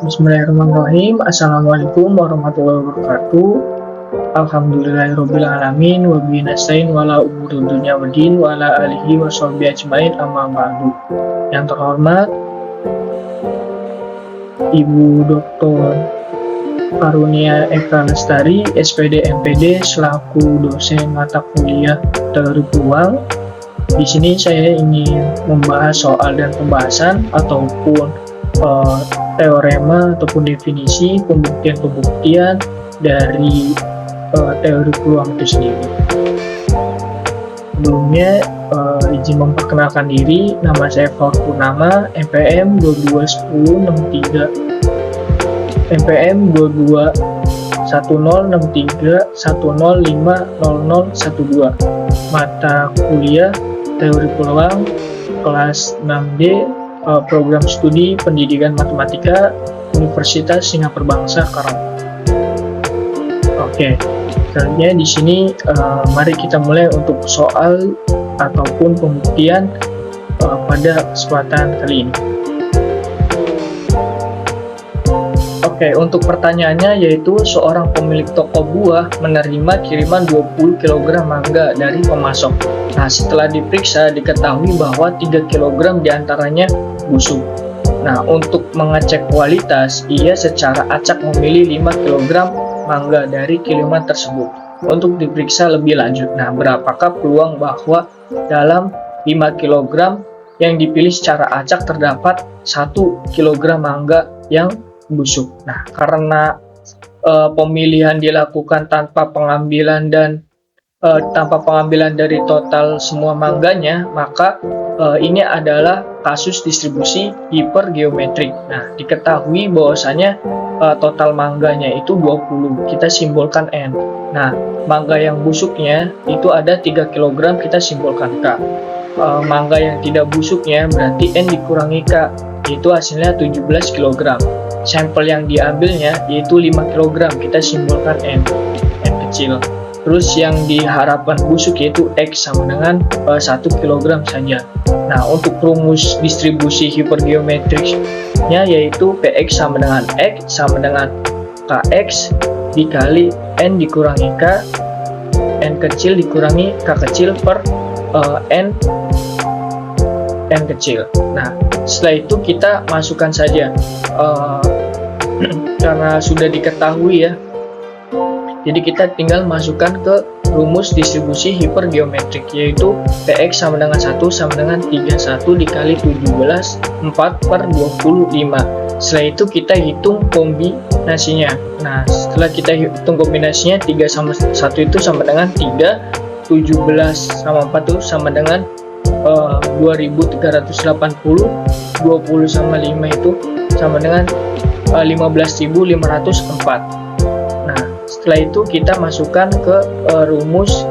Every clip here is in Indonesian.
Bismillahirrahmanirrahim. Assalamualaikum warahmatullahi wabarakatuh. Alhamdulillahirrabbilalamin. Wabihi nasta'in wala umurud dunya waddin wa ala alihi wa sahbihi ajmain amma ba'du. Yang terhormat Ibu Dr. Karunia Eka Lestari, SPD MPD selaku dosen mata kuliah teori peluang. Di sini saya ingin membahas soal dan pembahasan ataupun teorema ataupun definisi pembuktian-pembuktian dari teori peluang itu sendiri. Sebelumnya izin memperkenalkan diri, nama saya Faur Purnama, MPM 221063, MPM 22106310500012, mata kuliah teori peluang kelas 6D, program studi pendidikan matematika Universitas Singapura Bangsa Karawang. Oke, selanjutnya di sini mari kita mulai untuk soal ataupun pembuktian pada kesempatan kali ini. Oke, untuk pertanyaannya yaitu seorang pemilik toko buah menerima kiriman 20 kg mangga dari pemasok. Nah, setelah diperiksa diketahui bahwa 3 kg diantaranya busuk. Nah, untuk mengecek kualitas, ia secara acak memilih 5 kg mangga dari kiriman tersebut untuk diperiksa lebih lanjut. Nah, berapakah peluang bahwa dalam 5 kg yang dipilih secara acak terdapat 1 kg mangga yang busuk? Nah, karena pemilihan dilakukan tanpa pengambilan dari total semua mangganya, maka ini adalah kasus distribusi hipergeometrik. Nah, diketahui bahwasanya total mangganya itu 20, kita simbolkan N. Nah, mangga yang busuknya itu ada 3 kg, kita simbolkan K. Mangga yang tidak busuknya berarti N dikurangi K, yaitu hasilnya 17 kg. Sampel yang diambilnya yaitu 5 kg, kita simbolkan N kecil. Terus yang diharapkan busuk yaitu X sama dengan 1 kg saja. Nah, untuk rumus distribusi hipergeometriknya yaitu PX sama dengan X sama dengan KX dikali N dikurangi K, N kecil dikurangi K kecil per N kecil. Nah, setelah itu kita masukkan saja karena sudah diketahui ya, jadi kita tinggal masukkan ke rumus distribusi hipergeometrik yaitu PX sama dengan 1 sama dengan 31 dikali 17 4 per 25. Setelah itu kita hitung kombinasinya. Nah, setelah kita hitung kombinasinya, 3 sama 1 itu sama dengan 3, 17 sama 4 itu sama dengan 2380, 20 sama 5 itu sama dengan 15.504. Nah, setelah itu kita masukkan ke rumus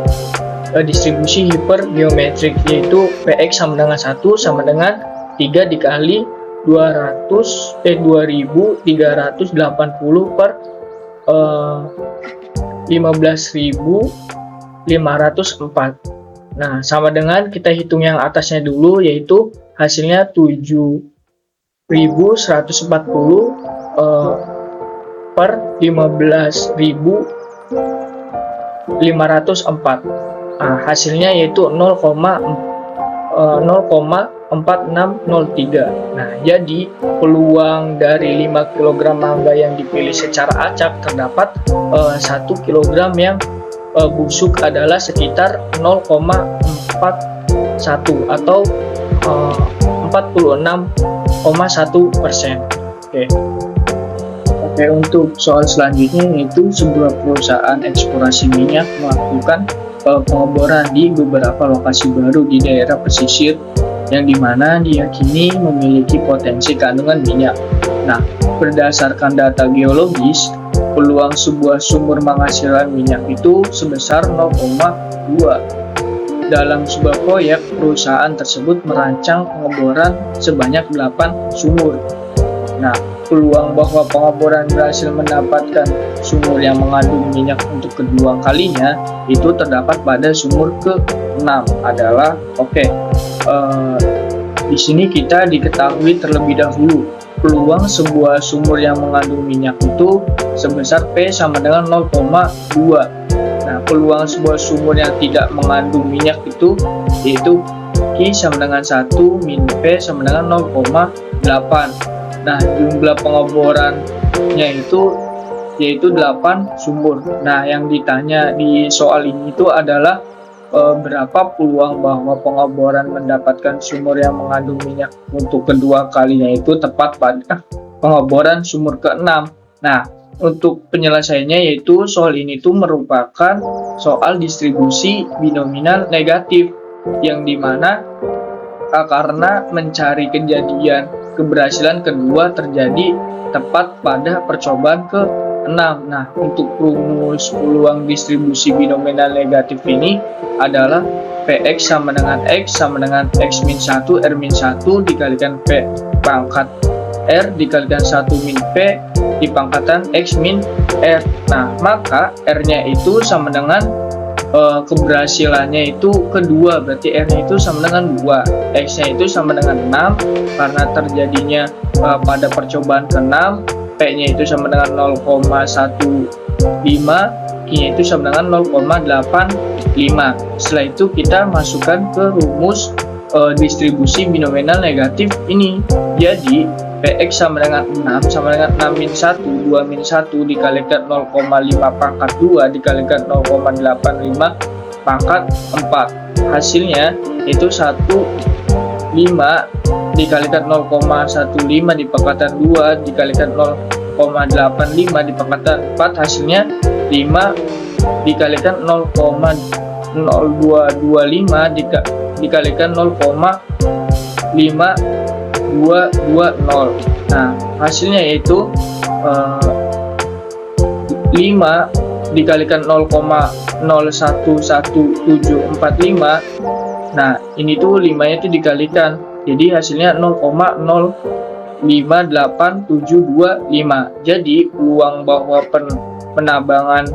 distribusi hipergeometrik yaitu PX sama dengan 1 sama dengan 3 dikali 2380 per 15.504. Nah, sama dengan kita hitung yang atasnya dulu yaitu hasilnya 7.140 per 15.504. Nah, hasilnya yaitu 0,4603. Nah, jadi peluang dari 5 kg mangga yang dipilih secara acak terdapat 1 kg yang busuk adalah sekitar 0,41 atau 46,1%. Oke, untuk soal selanjutnya yaitu sebuah perusahaan eksplorasi minyak melakukan pengeboran di beberapa lokasi baru di daerah pesisir yang dimana diyakini memiliki potensi kandungan minyak. Nah, berdasarkan data geologis, peluang sebuah sumur menghasilkan minyak itu sebesar 0,2. Dalam sebuah proyek, perusahaan tersebut merancang pengeboran sebanyak 8 sumur. Nah, peluang bahwa pengeboran berhasil mendapatkan sumur yang mengandung minyak untuk kedua kalinya itu terdapat pada sumur ke-6 adalah di sini kita diketahui terlebih dahulu peluang sebuah sumur yang mengandung minyak itu sebesar P sama dengan 0,2. Nah, peluang sebuah sumur yang tidak mengandung minyak itu yaitu Q sama dengan 1 min P sama dengan 0,8. Nah, jumlah pengeborannya itu yaitu 8 sumur. Nah, yang ditanya di soal ini itu adalah berapa peluang bahwa pengeboran mendapatkan sumur yang mengandung minyak untuk kedua kalinya itu tepat pada pengeboran sumur ke-6. Nah, untuk penyelesaiannya yaitu soal ini tuh merupakan soal distribusi binominal negatif, yang dimana karena mencari kejadian keberhasilan kedua terjadi tepat pada percobaan ke-6. Nah, untuk rumus peluang distribusi binominal negatif ini adalah Px sama dengan X sama dengan X min 1 R min 1 dikalikan P pangkat R dikalikan 1 min P dipangkatan X min R. Nah, maka R-nya itu sama dengan keberhasilannya itu kedua, berarti R-nya itu sama dengan 2, X-nya itu sama dengan 6 karena terjadinya pada percobaan ke-6, P-nya itu sama dengan 0,15, Q-nya itu sama dengan 0,85. Setelah itu kita masukkan ke rumus distribusi binominal negatif ini. Jadi Px sama dengan 6 sama dengan 6 min 1, 2 min 1 dikalikan 0,5 pangkat 2 dikalikan 0,85 pangkat 4. Hasilnya itu 15 dikalikan 0,15 dipangkatan 2 dikalikan 0,85 dipangkatan 4, hasilnya 5 dikalikan 0,0225 dikalikan 0,5220. Nah, hasilnya yaitu 5 dikalikan 0,011745. Nah, ini tuh 5-nya itu dikalikan, jadi hasilnya 0,058725. Jadi peluang bahwa penabangan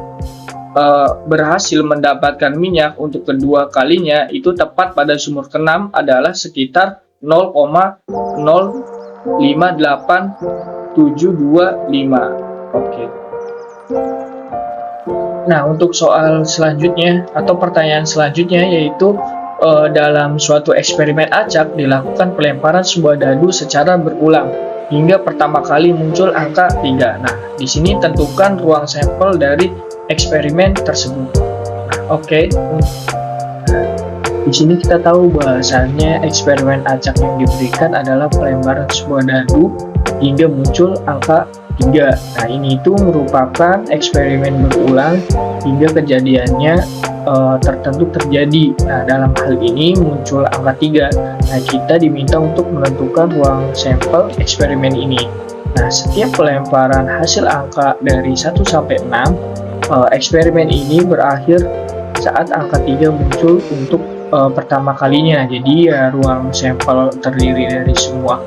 berhasil mendapatkan minyak untuk kedua kalinya itu tepat pada sumur ke-6 adalah sekitar 0,058725. Oke. Nah, untuk soal selanjutnya atau pertanyaan selanjutnya yaitu dalam suatu eksperimen acak dilakukan pelemparan sebuah dadu secara berulang hingga pertama kali muncul angka 3. Nah, di sini tentukan ruang sampel dari eksperimen tersebut. Nah, oke. Di sini kita tahu bahwasannya eksperimen acak yang diberikan adalah pelemparan sebuah dadu hingga muncul angka 3. Nah, ini itu merupakan eksperimen berulang hingga kejadiannya tertentu terjadi. Nah, dalam hal ini muncul angka 3. Nah, kita diminta untuk menentukan ruang sampel eksperimen ini. Nah, setiap pelemparan hasil angka dari 1 sampai 6, eksperimen ini berakhir saat angka 3 muncul untuk pertama kalinya. Jadi ya ruang sampel terdiri dari semua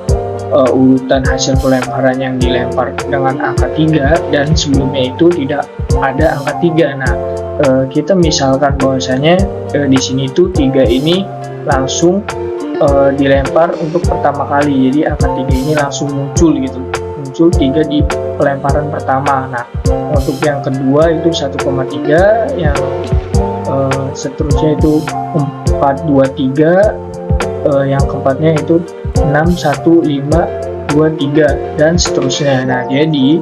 urutan hasil pelemparan yang dilempar dengan angka 3 dan sebelumnya itu tidak ada angka 3. Nah, kita misalkan bahwasanya di sini tuh 3 ini langsung dilempar untuk pertama kali. Jadi angka 3 ini langsung muncul gitu. Muncul 3 di pelemparan pertama. Nah, untuk yang kedua itu 1,3, yang seterusnya itu 423, yang keempatnya itu 61523 dan seterusnya. Nah, jadi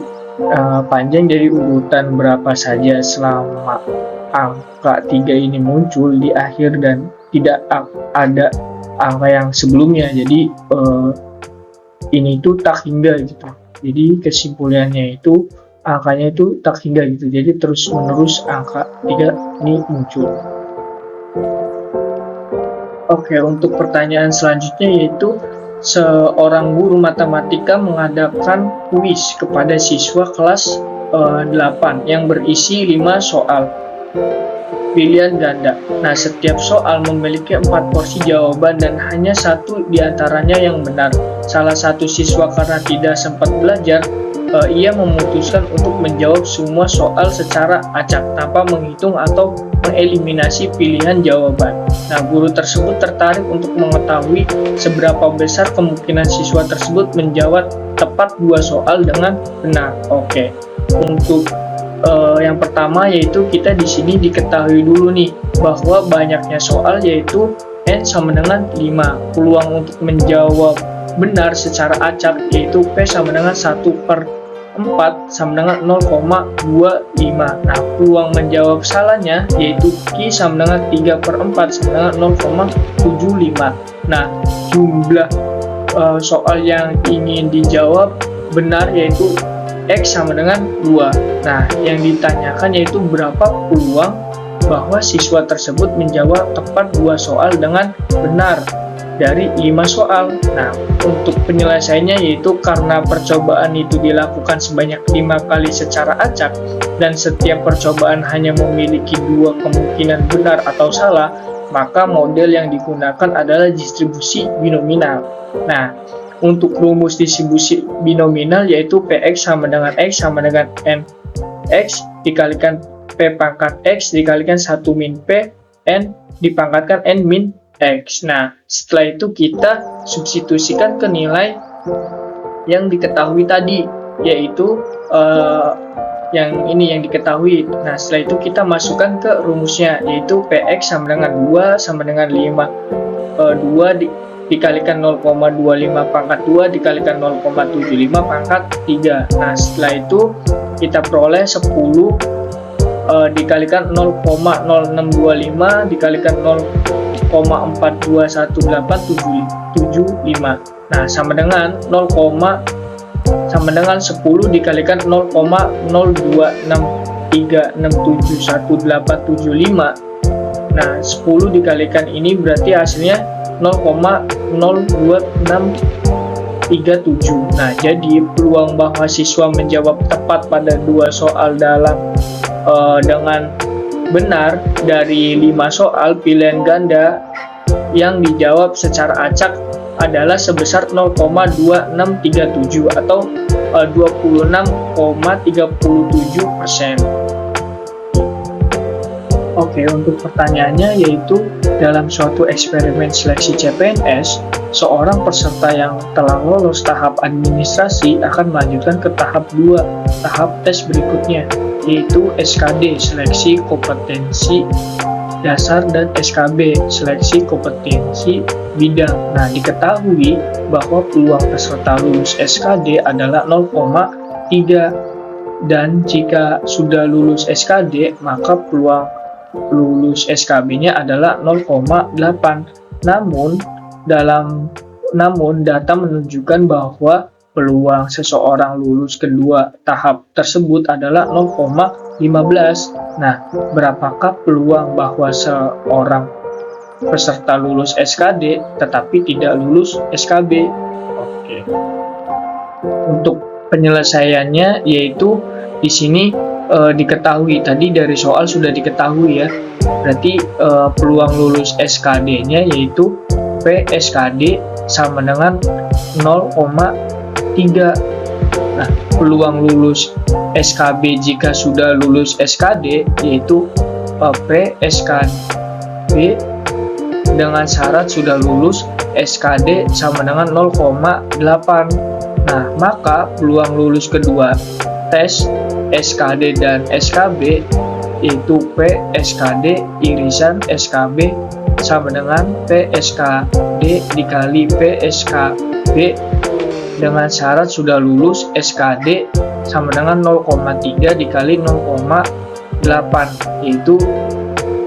panjang dari urutan berapa saja selama angka 3 ini muncul di akhir dan tidak ada angka yang sebelumnya. Jadi ini itu tak hingga gitu. Jadi kesimpulannya itu angkanya itu tak hingga gitu. Jadi terus menerus angka 3 ini muncul. Oke, untuk pertanyaan selanjutnya yaitu seorang guru matematika mengadakan kuis kepada siswa kelas 8 yang berisi 5 soal pilihan ganda. Nah, setiap soal memiliki 4 porsi jawaban dan hanya satu diantaranya yang benar. Salah satu siswa karena tidak sempat belajar, ia memutuskan untuk menjawab semua soal secara acak tanpa menghitung atau mengeliminasi pilihan jawaban. Nah, guru tersebut tertarik untuk mengetahui seberapa besar kemungkinan siswa tersebut menjawab tepat 2 soal dengan benar. Oke. Untuk yang pertama yaitu kita di sini diketahui dulu nih bahwa banyaknya soal yaitu N sama dengan 5. Peluang untuk menjawab benar secara acak yaitu P sama dengan 1/4 sama dengan 0,25. Nah, peluang menjawab salahnya yaitu Q sama dengan 3/4 sama dengan 0,75. Nah, jumlah soal yang ingin dijawab benar yaitu X sama dengan 2. Nah, yang ditanyakan yaitu berapa peluang bahwa siswa tersebut menjawab tepat 2 soal dengan benar dari 5 soal. Nah, untuk penyelesaiannya yaitu karena percobaan itu dilakukan sebanyak 5 kali secara acak dan setiap percobaan hanya memiliki 2 kemungkinan benar atau salah, maka model yang digunakan adalah distribusi binominal. Nah, untuk rumus distribusi binominal yaitu Px sama dengan X sama dengan Nx dikalikan P pangkat X dikalikan 1 min P N dipangkatkan N min X. Nah, setelah itu kita substitusikan ke nilai yang diketahui tadi, yaitu yang ini yang diketahui. Nah, setelah itu kita masukkan ke rumusnya, yaitu Px sama dengan 2 sama dengan 2 dikalikan 0,25 pangkat 2 dikalikan 0,75 pangkat 3. Nah, setelah itu kita peroleh 10 dikalikan 0,0625 dikalikan 0,421875. Nah, sama dengan 10 dikalikan 0,0263671875. Nah, 10 dikalikan ini berarti hasilnya 0,02637. Nah, jadi peluang bahwa siswa menjawab tepat pada 2 soal dengan benar dari 5 soal pilihan ganda yang dijawab secara acak adalah sebesar 0,2637 atau 26,37%. Oke, untuk pertanyaannya yaitu dalam suatu eksperimen seleksi CPNS, seorang peserta yang telah lolos tahap administrasi akan melanjutkan ke tahap 2, tahap tes berikutnya, yaitu SKD, seleksi kompetensi dasar, dan SKB, seleksi kompetensi bidang. Nah, diketahui bahwa peluang peserta lulus SKD adalah 0,3 dan jika sudah lulus SKD, maka peluang lulus SKB-nya adalah 0,8. Namun data menunjukkan bahwa peluang seseorang lulus kedua tahap tersebut adalah 0,15. Nah, berapakah peluang bahwa seorang peserta lulus SKD tetapi tidak lulus SKB? Oke. Untuk penyelesaiannya yaitu di sini diketahui tadi dari soal sudah diketahui ya. Berarti peluang lulus SKD-nya yaitu PSKD sama dengan 0,3. Nah, peluang lulus SKB jika sudah lulus SKD yaitu PSKB dengan syarat sudah lulus SKD sama dengan 0,8. Nah, maka peluang lulus kedua tes SKD dan SKB yaitu PSKD irisan SKB sama dengan PSKD dikali PSKB dengan syarat sudah lulus SKD sama dengan 0,3 dikali 0,8 yaitu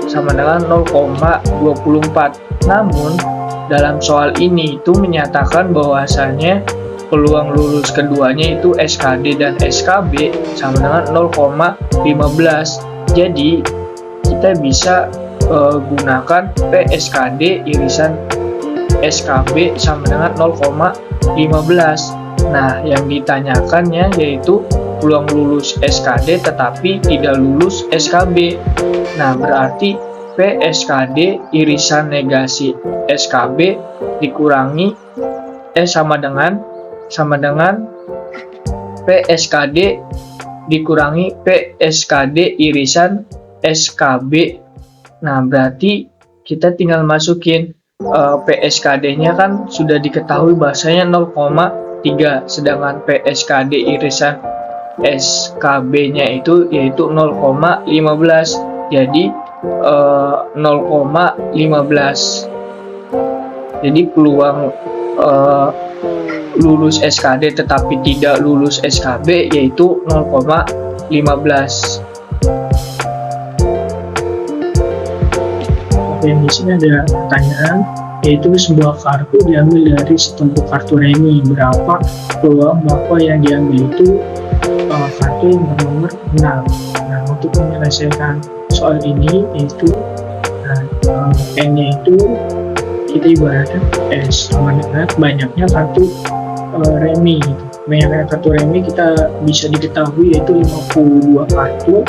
sama dengan 0,24. Namun dalam soal ini itu menyatakan bahwasannya peluang lulus keduanya itu SKD dan SKB sama dengan 0,15. Jadi kita bisa gunakan PSKD irisan SKB sama dengan 0,15. Nah, yang ditanyakannya yaitu peluang lulus SKD tetapi tidak lulus SKB. Nah, berarti PSKD irisan negasi SKB dikurangi sama dengan PSKD dikurangi PSKD irisan SKB. Nah, berarti kita tinggal masukin PSKD-nya kan sudah diketahui bahasanya 0,15 3, sedangkan PSKD irisan SKB-nya itu yaitu 0,15. Jadi 0,15. Jadi peluang lulus SKD tetapi tidak lulus SKB yaitu 0,15. Oke, di sini ada pertanyaan, yaitu sebuah kartu diambil dari setumpuk kartu remi. Berapa peluang bahwa yang diambil itu kartu yang bernomor 6? Nah, untuk menyelesaikan soal ini yaitu N-nya itu kita ibaratkan S sama dengan banyaknya kartu remi. Banyaknya kartu remi kita bisa diketahui yaitu 52 kartu.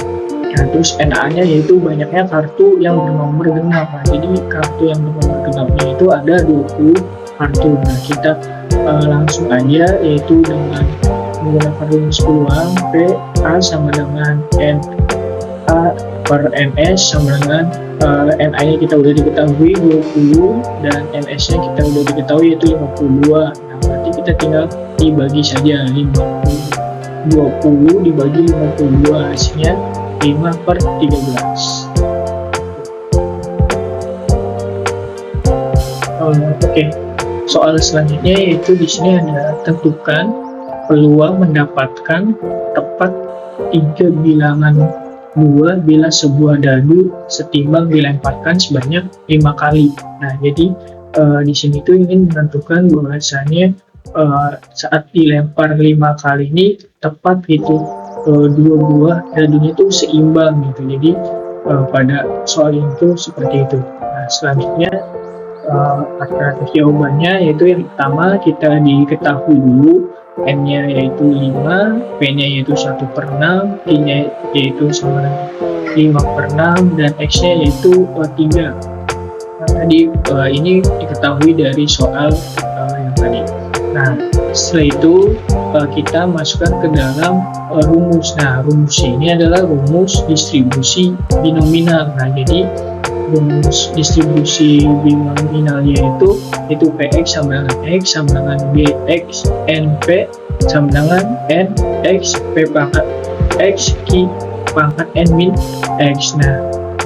Nah, terus NA-nya yaitu banyaknya kartu yang bernomor genap. Nah, jadi kartu yang bernomor genapnya itu ada 20 kartu. Nah, kita langsung aja yaitu dengan menggunakan rumus peluang PA sama dengan NA per NS sama dengan NA-nya kita udah diketahui 20 dan NS-nya kita udah diketahui yaitu 52. Nah, berarti kita tinggal dibagi saja 20 dibagi 52, hasilnya 5/13. Oke. Soal selanjutnya yaitu di sini ada tentukan peluang mendapatkan tepat 3 bilangan 2 bila sebuah dadu setimbang dilemparkan sebanyak 5 kali. Nah, jadi di sini tuh ingin menentukan bahwasannya saat dilempar 5 kali ini tepat gitu, 2 buah dadunya itu seimbang gitu. Jadi pada soal itu seperti itu. Nah, selanjutnya alternatif jawabannya yaitu yang pertama kita diketahui dulu N-nya yaitu 5, P-nya yaitu 1/6, T-nya yaitu sama dengan 5/6 dan X-nya yaitu 3. Nah, tadi ini diketahui dari soal yang tadi. Nah, setelah itu kita masukkan ke dalam rumus. Nah, rumus ini adalah rumus distribusi binominal. Nah, jadi rumus distribusi binominalnya itu PX sama dengan X sama dengan BX NP sama dengan N X P pangkat X Q pangkat N min X. Nah,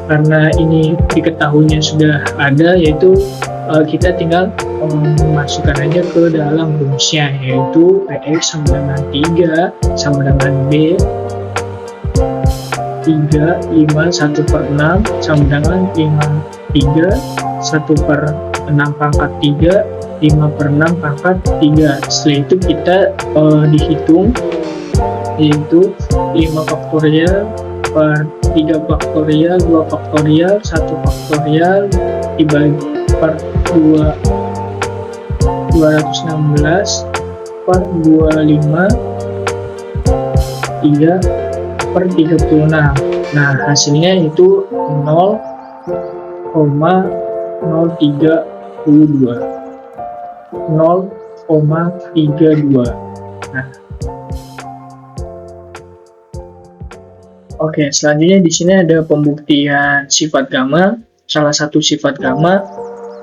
karena ini diketahuinya sudah ada, yaitu kita tinggal memasukkan aja ke dalam rumusnya, yaitu PX sama dengan 3 sama dengan B 3, 5, 1/6 sama dengan 3, 1/6 pangkat 3, 5/6 pangkat 3. Setelah itu kita dihitung, yaitu 5 faktorial per 3 faktorial, 2 faktorial, 1 faktorial dibagi per 216 per 25 3/36. Nah, hasilnya itu 0,032. 0,32. Nah, oke, selanjutnya di sini ada pembuktian sifat gamma. Salah satu sifat gamma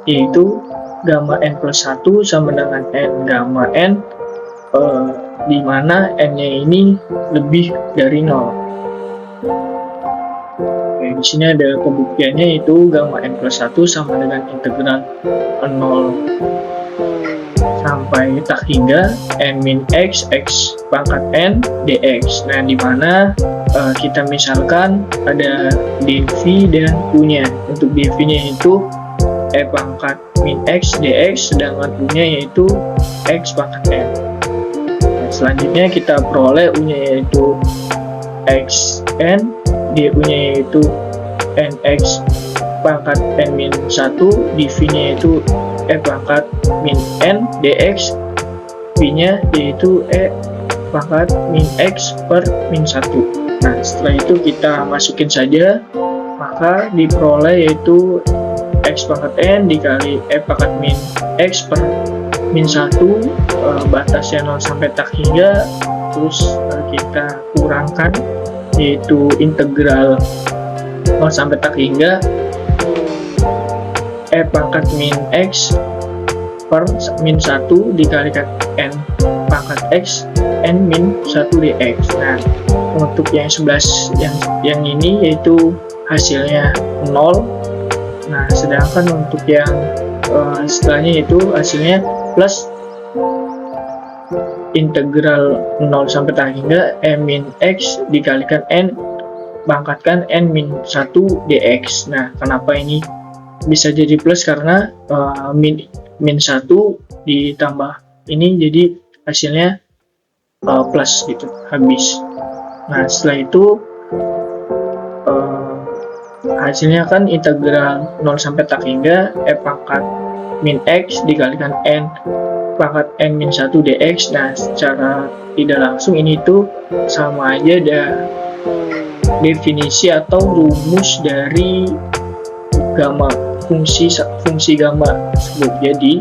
yaitu gamma n plus 1 sama dengan n gamma n, di mana n-nya ini lebih dari 0. Oke, di sini ada pembuktiannya, yaitu gamma n plus 1 sama dengan integral 0 sampai tak hingga n min x x pangkat n dx. Nah, di mana kita misalkan ada dv dan u-nya. Untuk dv-nya itu e pangkat min x dx, sedangkan u-nya yaitu x pangkat n. Nah, selanjutnya kita peroleh u-nya yaitu xn, du-nya yaitu nx pangkat n min 1, dv-nya yaitu e pangkat min n dx, v-nya yaitu e pangkat min x per min 1. Nah, setelah itu kita masukin saja, maka diperoleh yaitu x pangkat n dikali e pangkat min x per min 1, batasnya 0 sampai tak hingga, terus kita kurangkan yaitu integral 0 sampai tak hingga e pangkat min x per min 1 dikalikan n pangkat X N min 1 dx. Nah, untuk yang 11 yang ini yaitu hasilnya 0. Nah, sedangkan untuk yang setelahnya itu hasilnya plus integral 0 sampai tak hingga n min x dikalikan n pangkatkan n min 1 dx. Nah, kenapa ini bisa jadi plus? Karena min 1 ditambah ini jadi hasilnya plus gitu, habis. Nah, setelah itu hasilnya kan integral 0 sampai tak hingga pangkat min x dikalikan n pangkat n min 1 dx. Nah, secara tidak langsung ini tuh sama aja ada definisi atau rumus dari gamma, fungsi gamma tersebut. Jadi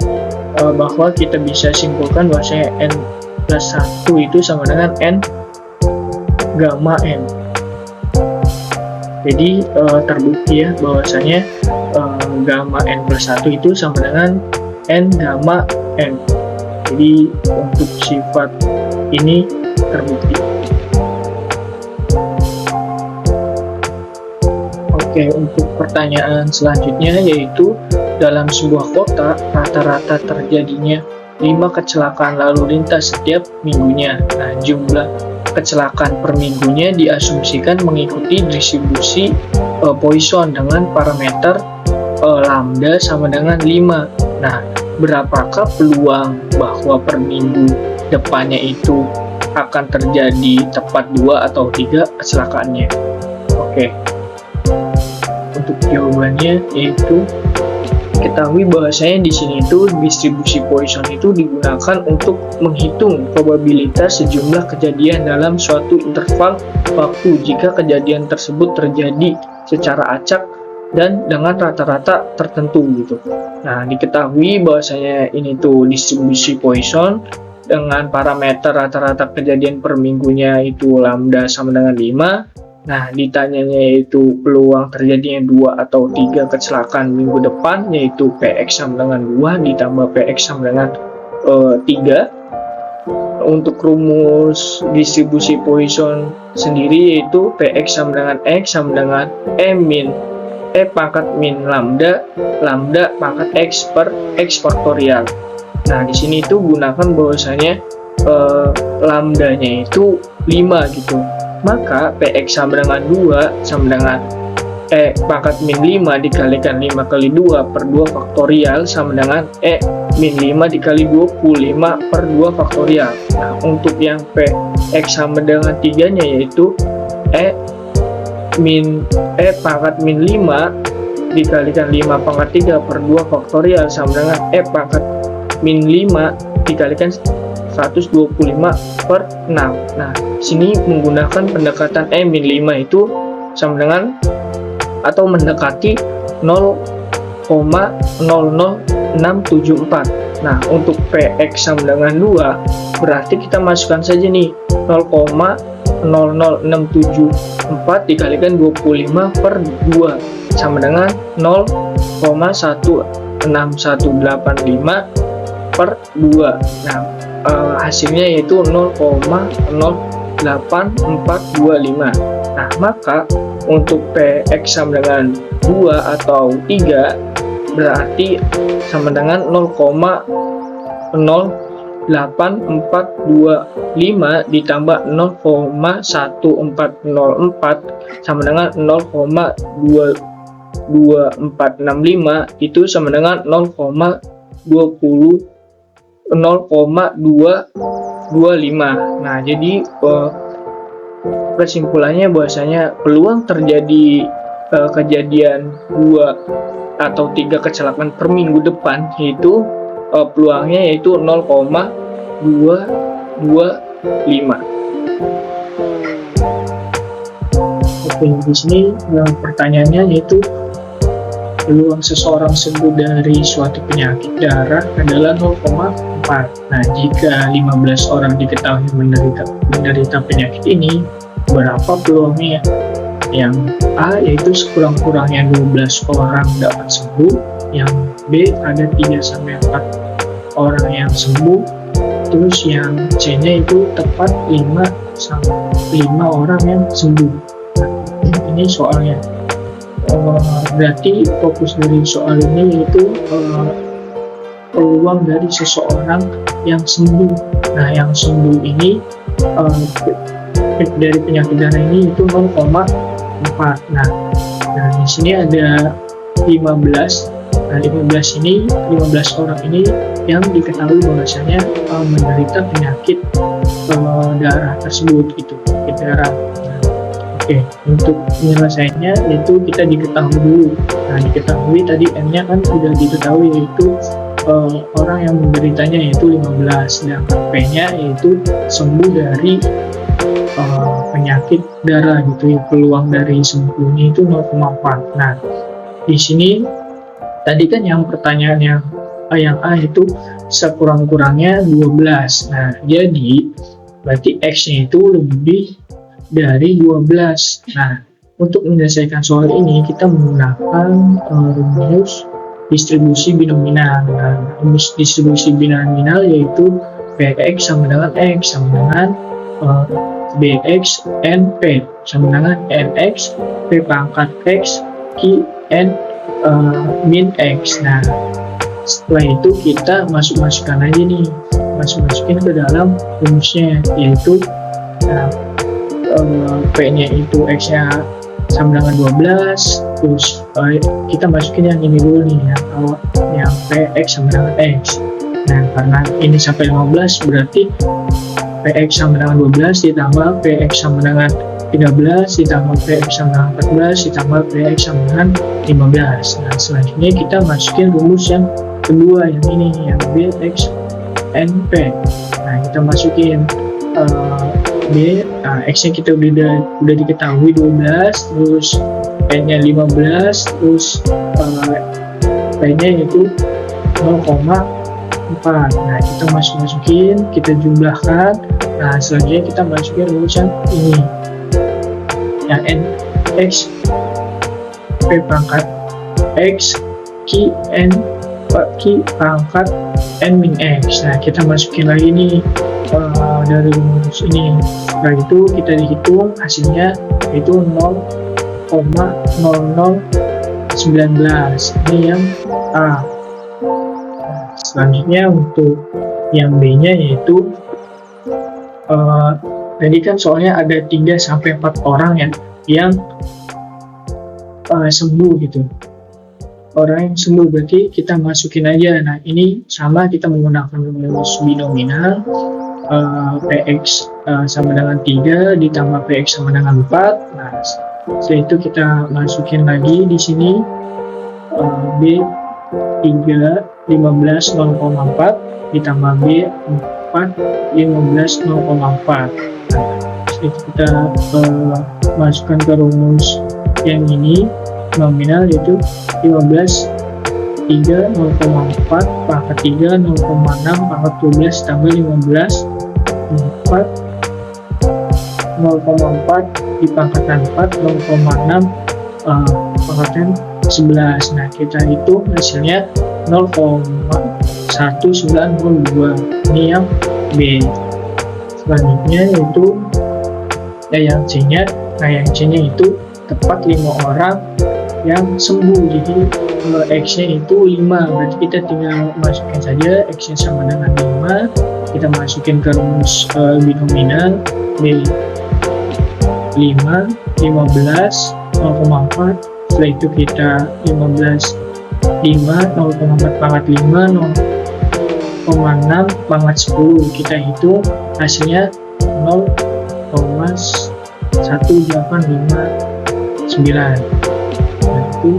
bahwa kita bisa simpulkan bahwasanya n plus 1 itu sama dengan n gamma n. Jadi terbukti ya bahwasanya gamma n plus 1 itu sama dengan n gamma n. Jadi untuk sifat ini terbukti. Oke, untuk pertanyaan selanjutnya yaitu dalam sebuah kota rata-rata terjadinya 5 kecelakaan lalu lintas setiap minggunya. Nah, jumlah kecelakaan per minggunya diasumsikan mengikuti distribusi Poisson dengan parameter lambda sama dengan 5. Nah, berapakah peluang bahwa per minggu depannya itu akan terjadi tepat 2 atau 3 kecelakaannya? Oke. Untuk jawabannya yaitu ketahui bahwasanya di sini itu distribusi Poisson itu digunakan untuk menghitung probabilitas sejumlah kejadian dalam suatu interval waktu jika kejadian tersebut terjadi secara acak dan dengan rata-rata tertentu gitu. Nah, diketahui bahwasanya ini tuh distribusi Poisson dengan parameter rata-rata kejadian per minggunya itu lambda sama dengan 5. Nah, ditanyanya yaitu peluang terjadinya 2 atau 3 kecelakaan minggu depan, yaitu Px sama dengan 2 ditambah Px sama dengan 3. Untuk rumus distribusi Poisson sendiri yaitu Px sama dengan X sama dengan pangkat min lambda pangkat X per X faktorial. Nah, di sini itu gunakan bahwasanya lambdanya itu 5 gitu. Maka Px sama dengan 2 sama dengan pangkat min 5 dikalikan 5 kali 2 per 2 faktorial sama dengan min 5 dikali 25 per 2 faktorial. Nah, untuk yang Px sama dengan 3 nya yaitu pangkat min 5 dikalikan 5 pangkat 3 per 2 faktorial sama dengan pangkat min 5 dikalikan 125 per 6. Nah, sini menggunakan pendekatan min 5 itu sama dengan atau mendekati 0,00674. Nah, untuk Px sama dengan 2 berarti kita masukkan saja nih 0,00674 dikalikan 25 per 2 sama dengan 0,16185 per 2. Nah, hasilnya yaitu 0,08425. Nah, maka untuk Px sama dengan 2 atau 3 berarti sama dengan 0,08425 ditambah 0,1404 sama dengan 0,2465 itu sama dengan 0,225. Nah, jadi kesimpulannya bahwasanya peluang terjadi kejadian 2 atau 3 kecelakaan per minggu depan yaitu peluangnya yaitu 0,225. Oke, di sini pertanyaannya yaitu peluang seseorang sembuh dari suatu penyakit darah adalah 0,4. Nah, jika 15 orang diketahui menderita penyakit ini, berapa peluangnya? Yang A yaitu sekurang-kurangnya 12 orang dapat sembuh, yang B ada 3-4 orang yang sembuh, terus yang C-nya itu tepat 5 orang yang sembuh. Nah, ini soalnya. Berarti fokus dari soal ini yaitu peluang dari seseorang yang sembuh. Nah, yang sembuh ini dari penyakit darah ini itu 0,4. Nah, di sini ada 15. Nah, 15 orang ini yang diketahui bahwasanya menderita penyakit darah tersebut, itu penyakit darah. Oke, untuk penyelesaiannya itu kita diketahui dulu. Nah, diketahui tadi N-nya kan sudah diketahui, yaitu orang yang menderitanya yaitu 15, dan P-nya yaitu sembuh dari penyakit darah gitu ya. Peluang dari sembuhnya itu 0,4. Nah, di sini tadi kan yang pertanyaan yang A itu sekurang-kurangnya 12. Nah, jadi berarti X-nya itu lebih dari 12. Nah, untuk menyelesaikan soal ini kita menggunakan rumus distribusi binominal. Nah, rumus distribusi binominal yaitu Px sama dengan X sama dengan Bx N P sama dengan Nx P pangkat X Q N min X. Nah, setelah itu kita masukkan aja nih, masukin ke dalam rumusnya, yaitu P-nya itu X-nya sama dengan 12, terus kita masukin yang ini dulu nih, yang Px sama dengan X. Nah, karena ini sampai 15 berarti Px sama dengan 12 ditambah Px sama dengan 13 ditambah Px sama dengan 14 ditambah Px sama dengan 15. Nah, selanjutnya kita masukin rumus yang kedua, yang ini, yang Bx NP. Nah, kita masukin X-nya kita udah diketahui 12, terus N-nya 15, terus P-nya itu 0,4. Nah, kita masukin, kita jumlahkan. Nah, selanjutnya kita masukin rumus yang ini, yang N X P pangkat X Q pangkat N min X. Nah, kita masukin lagi nih dari rumus ini. Setelah itu kita dihitung hasilnya itu 0,0019. ini yang A. Selanjutnya untuk yang B-nya yaitu tadi kan soalnya ada 3-4 orang yang sembuh gitu. Orang yang sembuh berarti kita masukin aja. Nah, ini sama, kita menggunakan rumus binominal. Px sama dengan 3 ditambah Px sama dengan 4. Nah, setelah itu kita masukin lagi di sini B 3 15 0,4 ditambah B 4 15 0,4. Nah, setelah itu kita masukkan ke rumus yang ini nominal, yaitu 15 3 0,4 pangkat 3 0,6 pangkat 12 tambah 15 4 0,4 dipangkatkan 4 0,6 pangkatan 11. Nah, kita hitung hasilnya 0,1902. Ini yang B. Selanjutnya yaitu yang C-nya. Nah, yang C-nya itu tepat 5 orang yang sembuh, jadi X-nya itu 5, berarti kita tinggal masukin saja X-nya sama dengan 5, kita masukin ke rumus binominal B 5 15 0,4. Setelah itu kita 15 5 0,4 pangkat 5 0,6 pangkat 10, kita hitung hasilnya 0,1859. Nah, itu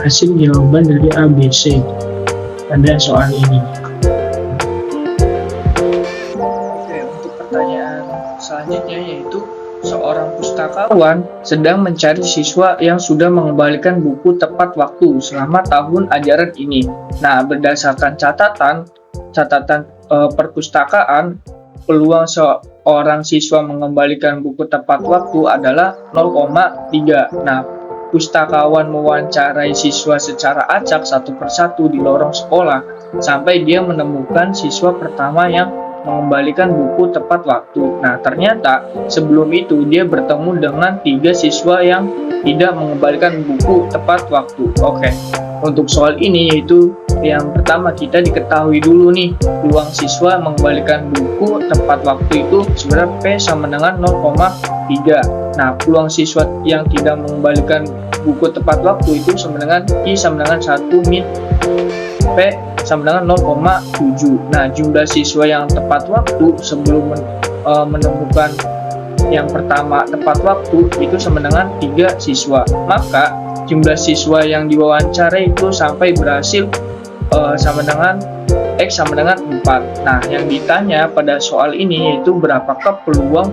hasil jawaban dari ABC pada soal ini. Oke, untuk pertanyaan selanjutnya yaitu seorang pustakawan sedang mencari siswa yang sudah mengembalikan buku tepat waktu selama tahun ajaran ini. Nah, berdasarkan catatan perpustakaan, peluang seorang siswa mengembalikan buku tepat waktu adalah 0,3. Nah, pustakawan mewawancarai siswa secara acak satu persatu di lorong sekolah sampai dia menemukan siswa pertama yang mengembalikan buku tepat waktu. Nah, ternyata sebelum itu dia bertemu dengan 3 siswa yang tidak mengembalikan buku tepat waktu. Oke, untuk soal ini yaitu yang pertama kita diketahui dulu nih, peluang siswa mengembalikan buku tepat waktu itu sebenarnya P sama dengan 0,3. Nah, peluang siswa yang tidak mengembalikan buku tepat waktu itu sama dengan I sama dengan 1 min P sama dengan 0,7. Nah, jumlah siswa yang tepat waktu sebelum menemukan yang pertama tepat waktu itu sama dengan 3 siswa. Maka jumlah siswa yang diwawancara itu sampai berhasil sama dengan X sama dengan 4. Nah, yang ditanya pada soal ini yaitu berapakah peluang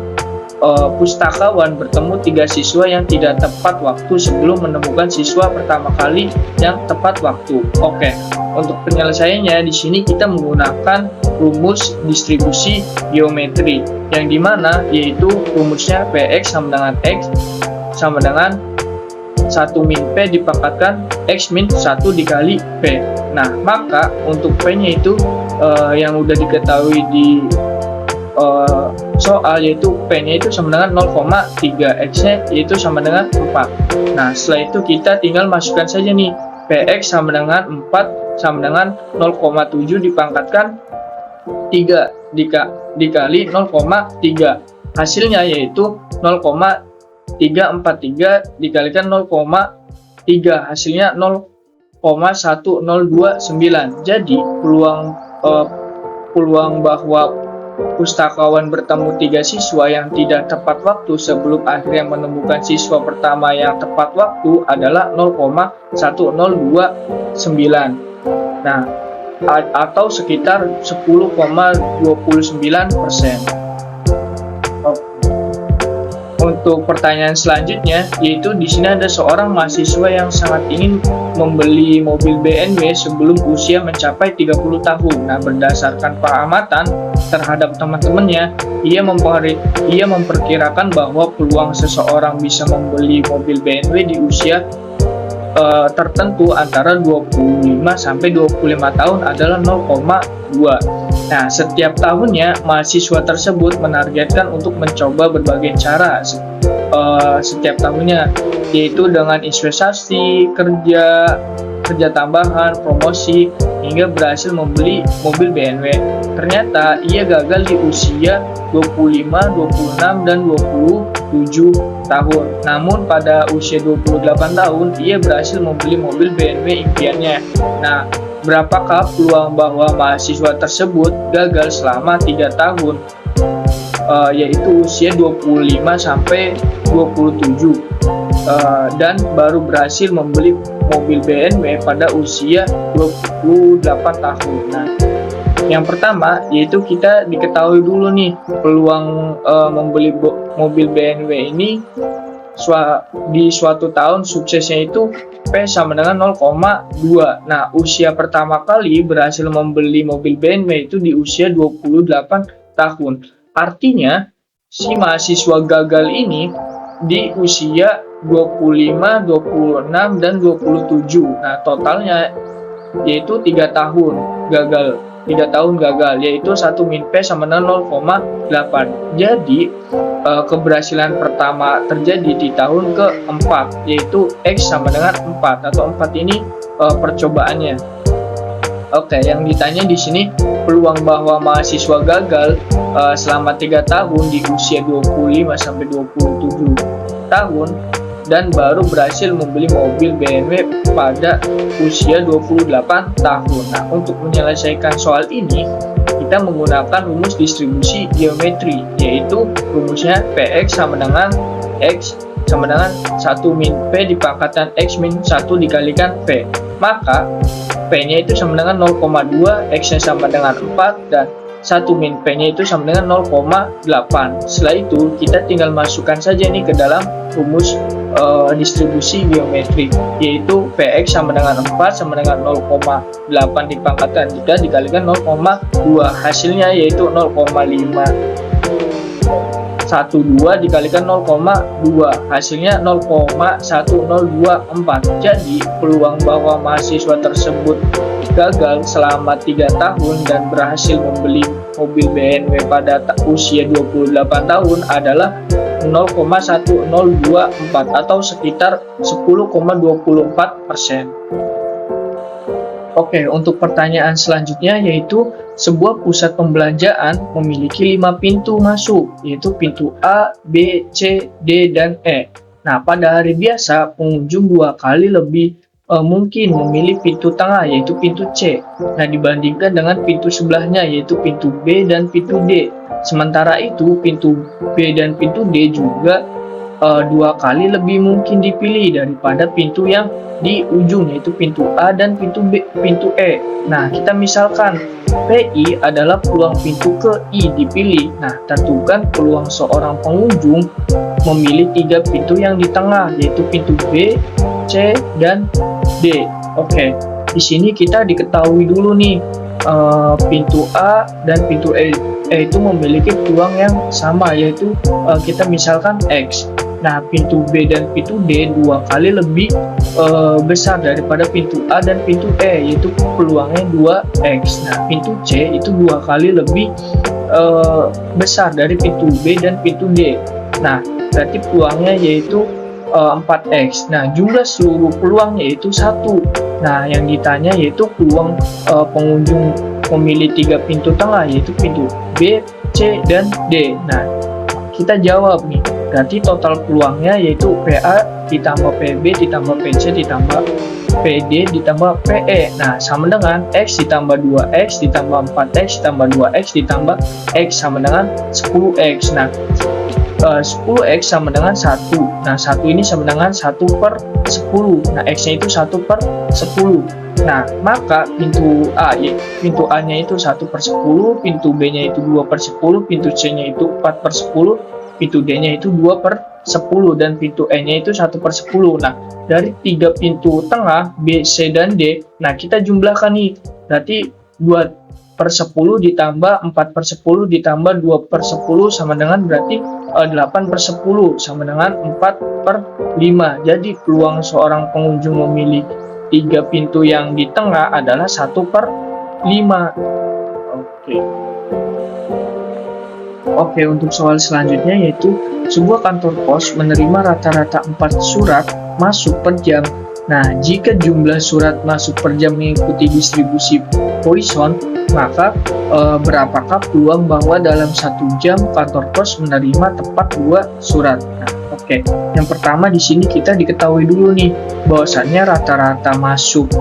pustakawan bertemu 3 siswa yang tidak tepat waktu sebelum menemukan siswa pertama kali yang tepat waktu. Oke, untuk penyelesaiannya di sini kita menggunakan rumus distribusi geometri yang dimana yaitu rumusnya Px sama dengan X sama dengan 1 min P dipangkatkan X min 1 dikali P. Nah, maka untuk P-nya itu yang udah diketahui di soal yaitu P-nya itu sama dengan 0,3, X-nya yaitu sama dengan 4. Nah, setelah itu kita tinggal masukkan saja nih Px sama dengan 4 sama dengan 0,7 dipangkatkan 3 dikali 0,3. Hasilnya yaitu 0,343 dikalikan 0,3, hasilnya 0,1029. Jadi peluang bahwa pustakawan bertemu 3 siswa yang tidak tepat waktu sebelum akhirnya menemukan siswa pertama yang tepat waktu adalah 0,1029. Nah, atau sekitar 10,29%. Untuk pertanyaan selanjutnya, yaitu di sini ada seorang mahasiswa yang sangat ingin membeli mobil BMW sebelum usia mencapai 30 tahun. Nah, berdasarkan pengamatan terhadap teman-temannya, ia memperkirakan bahwa peluang seseorang bisa membeli mobil BMW di usia tertentu antara 25 sampai 25 tahun adalah 0,2. Nah, setiap tahunnya mahasiswa tersebut menargetkan untuk mencoba berbagai cara setiap tahunnya, yaitu dengan investasi, kerja tambahan, promosi, hingga berhasil membeli mobil BMW. Ternyata ia gagal di usia 25, 26, dan 27 tahun. Namun pada usia 28 tahun, ia berhasil membeli mobil BMW impiannya. Nah, berapakah peluang bahwa mahasiswa tersebut gagal selama 3 tahun? Yaitu usia 25 sampai 27 dan baru berhasil membeli mobil BMW pada usia 28 tahun. Nah, yang pertama yaitu kita diketahui dulu nih peluang membeli mobil BMW ini di suatu tahun suksesnya itu P sama dengan 0,2. Nah, usia pertama kali berhasil membeli mobil BMW itu di usia 28 tahun. Artinya si mahasiswa gagal ini di usia 25, 26, dan 27. Nah, totalnya yaitu 3 tahun gagal. 3 tahun gagal, yaitu 1 min P sama dengan 0,8. Jadi, keberhasilan pertama terjadi di tahun keempat, yaitu X sama dengan 4, atau 4 ini percobaannya. Oke, yang ditanya di sini peluang bahwa mahasiswa gagal selama 3 tahun di usia 25 sampai 27 tahun dan baru berhasil membeli mobil BMW pada usia 28 tahun. Nah, untuk menyelesaikan soal ini, kita menggunakan rumus distribusi geometri, yaitu rumusnya Px sama dengan X sama dengan 1 min P dipangkatkan X min 1 dikalikan P. Maka P-nya itu sama dengan 0,2, X-nya sama dengan 4, dan 1 min P-nya itu sama dengan 0,8. Setelah itu, kita tinggal masukkan saja nih ke dalam rumus distribusi geometri, yaitu Px sama dengan 4 sama dengan 0,8 dipangkatkan 3 dikalikan 0,2. Hasilnya yaitu 0,5. 0,12 dikalikan 0,2, hasilnya 0,1024. Jadi peluang bahwa mahasiswa tersebut gagal selama 3 tahun dan berhasil membeli mobil BMW pada usia 28 tahun adalah 0,1024 atau sekitar 10,24%. Oke, untuk pertanyaan selanjutnya yaitu sebuah pusat pembelanjaan memiliki 5 pintu masuk, yaitu pintu A, B, C, D, dan E. Nah, pada hari biasa pengunjung 2 kali lebih mungkin memilih pintu tengah, yaitu pintu C. Nah, dibandingkan dengan pintu sebelahnya, yaitu pintu B dan pintu D. Sementara itu, pintu B dan pintu D juga 2 kali lebih mungkin dipilih daripada pintu yang di ujung, yaitu pintu A dan pintu B, pintu E. Nah, kita misalkan PI adalah peluang pintu ke I dipilih. Nah, tentukan peluang seorang pengunjung memilih 3 pintu yang di tengah, yaitu pintu B, C, dan D. Oke, di sini kita diketahui dulu nih, pintu A dan pintu E itu memiliki peluang yang sama, yaitu kita misalkan X. Nah, pintu B dan pintu D 2 kali lebih besar daripada pintu A dan pintu E, yaitu peluangnya 2X. Nah, pintu C itu 2 kali lebih besar dari pintu B dan pintu D. Nah, berarti peluangnya yaitu 4X. Nah, jumlah seluruh peluang yaitu 1. Nah, yang ditanya yaitu peluang pengunjung memilih 3 pintu tengah, yaitu pintu B, C, dan D. Nah, kita jawab nih, berarti total peluangnya yaitu PA ditambah PB ditambah PC ditambah PD ditambah PE. Nah, sama dengan X ditambah 2X ditambah 4X ditambah 2X ditambah X sama dengan 10X. Nah, 10X sama dengan 1. Nah, 1 ini sama dengan 1/10. Nah, X-nya itu 1/10. Nah, maka pintu A-nya itu 1/10, pintu B-nya itu 2/10, pintu C-nya itu 4/10, pintu D-nya itu 2/10, dan pintu E-nya itu 1/10. Nah, dari 3 pintu tengah B, C, dan D, nah kita jumlahkan nih, berarti 2/10 ditambah 4/10 ditambah 2/10 sama dengan berarti 8/10 sama dengan 4/5. Jadi peluang seorang pengunjung memilih 3 pintu yang di tengah adalah 1/5. Oke, untuk soal selanjutnya yaitu sebuah kantor pos menerima rata-rata 4 surat masuk per jam. Nah, jika jumlah surat masuk per jam mengikuti distribusi Poisson, maka berapakah peluang bahwa dalam 1 jam kantor pos menerima tepat 2 surat? Nah, oke. Yang pertama di sini kita diketahui dulu nih bahwasannya rata-rata masuk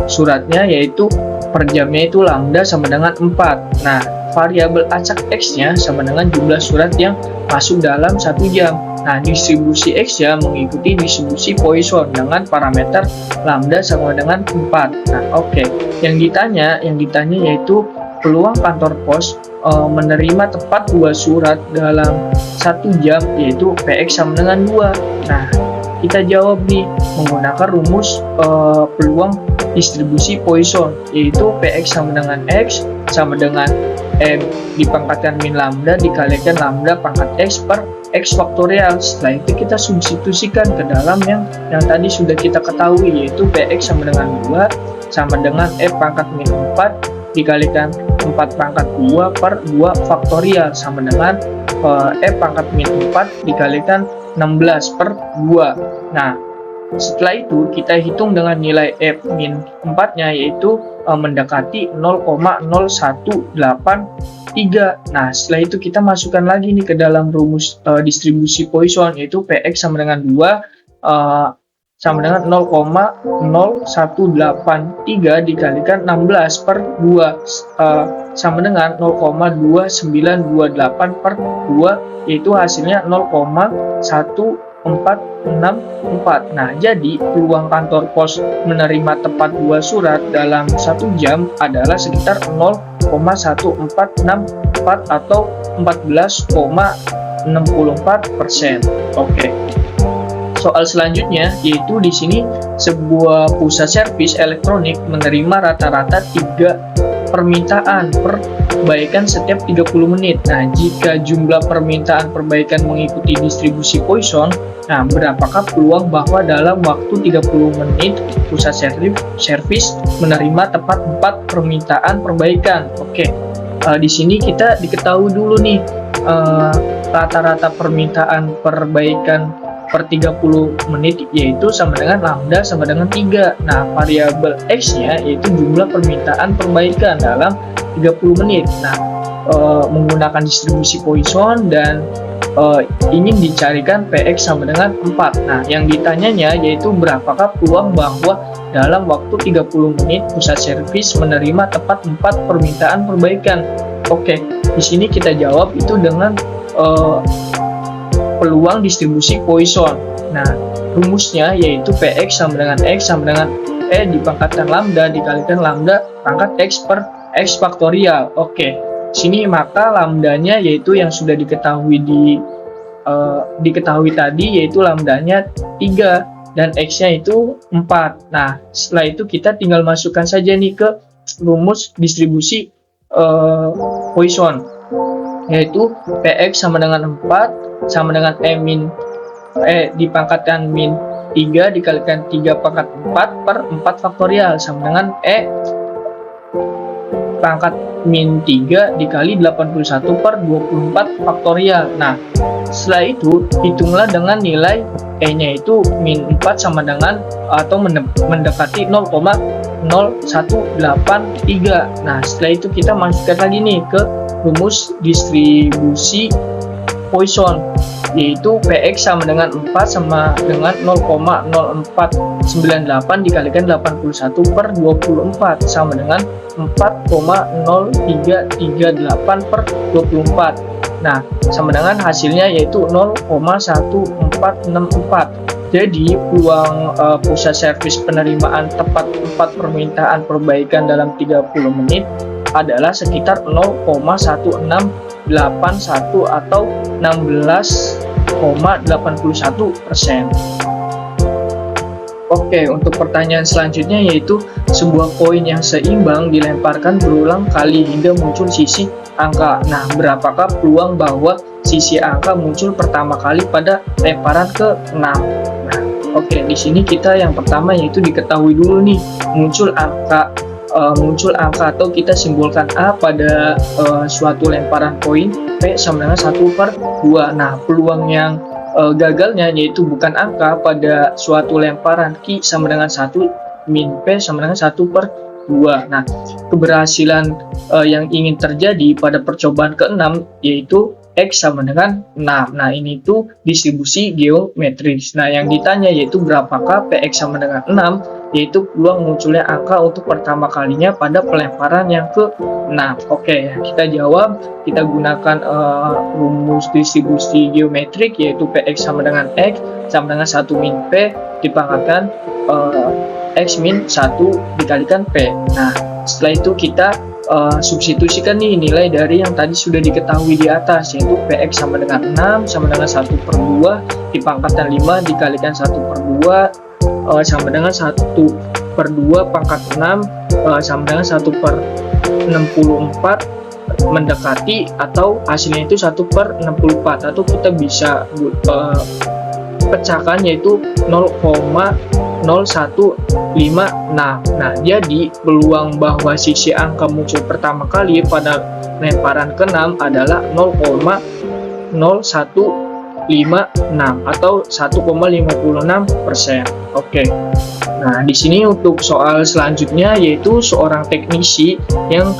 suratnya yaitu per jamnya itu lambda sama dengan 4. Nah, variabel acak X-nya sama dengan jumlah surat yang masuk dalam 1 jam. Nah, distribusi X ya mengikuti distribusi Poisson dengan parameter lambda sama dengan 4. Nah, oke. Yang ditanya yaitu peluang kantor pos menerima tepat 2 surat dalam 1 jam yaitu PX sama dengan 2. Nah, kita jawab nih menggunakan rumus peluang distribusi Poisson, yaitu PX sama dengan X sama dengan M dipangkatkan min lambda dikalikan lambda pangkat X per X faktorial. Setelah itu kita substitusikan ke dalam yang tadi sudah kita ketahui, yaitu PX sama dengan 2 sama dengan F pangkat min 4 dikalikan 4 pangkat 2 per 2 faktorial sama dengan F pangkat min 4 dikalikan 16 per 2. Nah, setelah itu kita hitung dengan nilai F min 4-nya yaitu mendekati 0,0183. Nah, setelah itu kita masukkan lagi nih ke dalam rumus distribusi Poisson, yaitu PX sama dengan 2 sama dengan 0,0183 dikalikan 16 per 2 sama dengan 0,2928 per 2, yaitu hasilnya 0,1464. Nah, jadi peluang kantor pos menerima tepat 2 surat dalam 1 jam adalah sekitar 0,1464 atau 14,64%. Oke. Soal selanjutnya yaitu di sini sebuah pusat servis elektronik menerima rata-rata 3 permintaan perbaikan setiap 30 menit. Nah, jika jumlah permintaan perbaikan mengikuti distribusi Poisson, nah berapakah peluang bahwa dalam waktu 30 menit pusat servis menerima tepat 4 permintaan perbaikan? Oke, di sini kita diketahui dulu nih rata-rata permintaan perbaikan per 30 menit yaitu sama dengan lambda sama dengan 3. Nah, variabel X-nya yaitu jumlah permintaan perbaikan dalam 30 menit. Nah, menggunakan distribusi Poisson dan ingin dicarikan PX sama dengan 4. Nah, yang ditanyanya yaitu berapakah peluang bahwa dalam waktu 30 menit pusat servis menerima tepat 4 permintaan perbaikan. Oke, di sini kita jawab itu dengan peluang distribusi Poisson. Nah, rumusnya yaitu PX sama dengan X sama dengan E dipangkatkan lambda dikalikan lambda pangkat X per X faktorial. Oke, sini maka lambdanya yaitu yang sudah diketahui diketahui tadi yaitu lambdanya 3 dan X-nya itu 4. Nah, setelah itu kita tinggal masukkan saja nih ke rumus distribusi Poisson, yaitu PX sama dengan 4 sama dengan E dipangkatkan min 3 dikalikan 3 pangkat 4 per 4 faktorial sama dengan E pangkat min 3 dikali 81 per 24 faktorial. Nah, setelah itu hitunglah dengan nilai E-nya itu min 4 sama dengan atau mendekati 0,0183. Nah, setelah itu kita masukkan lagi nih ke rumus distribusi Poisson, yaitu PX sama dengan 4 sama dengan 0,0498 dikalikan 81 per 24 sama dengan 4,0338 per 24. Nah, sama dengan hasilnya yaitu 0,1464. Jadi, peluang pusat servis penerimaan tepat 4 permintaan perbaikan dalam 30 menit adalah sekitar 0,1681 atau 16,81%. Oke, untuk pertanyaan selanjutnya yaitu sebuah koin yang seimbang dilemparkan berulang kali hingga muncul sisi angka. Nah, berapakah peluang bahwa sisi angka muncul pertama kali pada lemparan ke-6? Nah, oke, di sini kita yang pertama yaitu diketahui dulu nih muncul angka atau kita simbolkan A pada suatu lemparan koin P sama dengan 1/2. Nah, peluang yang gagalnya yaitu bukan angka pada suatu lemparan Q sama dengan 1 min P sama dengan 1/2. Nah, keberhasilan yang ingin terjadi pada percobaan ke-6 yaitu X sama dengan 6. Nah, ini tuh distribusi geometris. Nah, yang ditanya yaitu berapakah PX sama dengan 6, yaitu peluang munculnya angka untuk pertama kalinya pada pelemparan yang ke-6. Oke, kita jawab, kita gunakan rumus distribusi geometrik yaitu PX sama dengan X sama dengan 1 min P dipangkatkan X min 1 dikalikan P. Nah, setelah itu kita substitusikan nih nilai dari yang tadi sudah diketahui di atas, yaitu PX sama dengan 6 sama dengan 1/2 dipangkatkan 5 dikalikan 1/2 sama dengan 1/2 pangkat 6 sama dengan 1/64 mendekati atau hasilnya itu 1/64 atau kita bisa pecahkan yaitu 0,0156. Nah, jadi peluang bahwa sisi angka muncul pertama kali pada lemparan ke-6 adalah 0,0156 atau 1,56%. Oke. Nah, di sini untuk soal selanjutnya yaitu seorang teknisi yang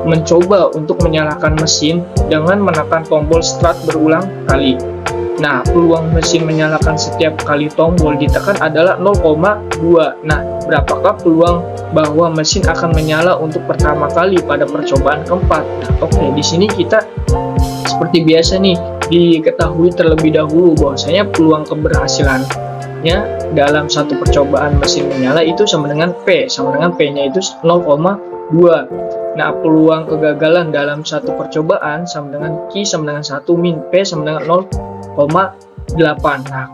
mencoba untuk menyalakan mesin dengan menekan tombol start berulang kali. Nah, peluang mesin menyalakan setiap kali tombol ditekan adalah 0,2. Nah, berapakah peluang bahwa mesin akan menyala untuk pertama kali pada percobaan keempat? Nah, oke, di sini kita seperti biasa nih, diketahui terlebih dahulu bahwasanya peluang keberhasilannya dalam satu percobaan mesin menyala itu sama dengan P, sama dengan P-nya itu 0,2. Nah, peluang kegagalan dalam satu percobaan sama dengan Q sama dengan 1 min P sama dengan 0,8. Nah,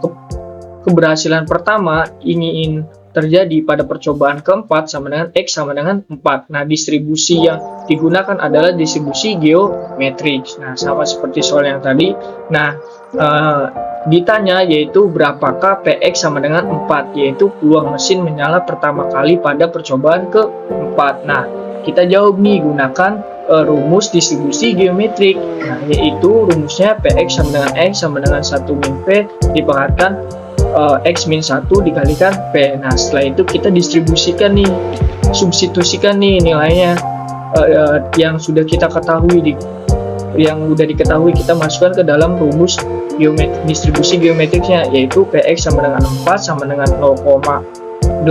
keberhasilan pertama ingin terjadi pada percobaan keempat sama dengan X sama dengan 4. Nah, distribusi yang digunakan adalah distribusi geometrik. Nah, sama seperti soal yang tadi. Nah, ditanya yaitu berapakah PX sama dengan 4, yaitu peluang mesin menyala pertama kali pada percobaan keempat. Nah, kita jawab nih gunakan rumus distribusi geometrik. Nah, yaitu rumusnya PX sama dengan X sama dengan 1 min P dipangkatkan X min 1 dikalikan P. Nah, setelah itu kita distribusikan nih, substitusikan nih nilainya yang sudah kita ketahui yang udah diketahui kita masukkan ke dalam rumus distribusi geometriknya, yaitu PX sama dengan 4 sama dengan 0,8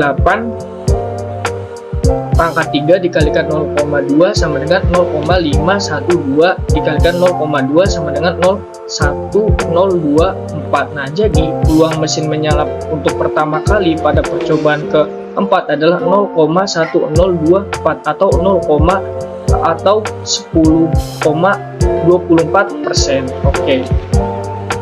pangkat 3 dikalikan 0,2 sama dengan 0,512 dikalikan 0,2 sama dengan 0,1024. Nah, jadi peluang mesin menyala untuk pertama kali pada percobaan keempat adalah 0,1024 atau 10,24%.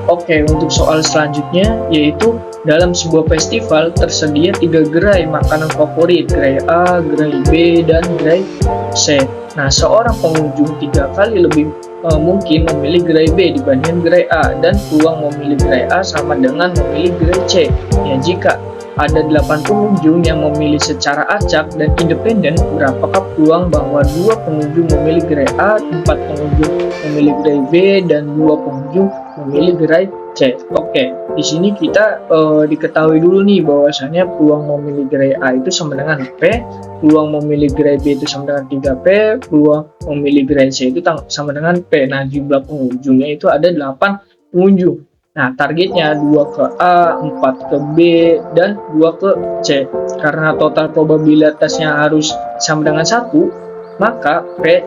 Oke, untuk soal selanjutnya yaitu dalam sebuah festival tersedia 3 gerai makanan favorit, gerai A, gerai B, dan gerai C. Nah, seorang pengunjung 3 kali lebih mungkin memilih gerai B dibandingkan gerai A, dan peluang memilih gerai A sama dengan memilih gerai C. Ya, jika ada 8 pengunjung yang memilih secara acak dan independen, berapakah peluang bahwa 2 pengunjung memilih gerai A, 4 pengunjung memilih gerai B, dan 2 pengunjung memilih gerai C? Oke, di sini kita diketahui dulu nih bahwasanya peluang memilih gerai A itu sama dengan P, peluang memilih gerai B itu sama dengan 3P, peluang memilih gerai C itu sama dengan P. Nah, jumlah pengunjungnya itu ada 8 pengunjung. Nah, targetnya 2 ke A, 4 ke B, dan 2 ke C. Karena total probabilitasnya harus sama dengan 1, maka P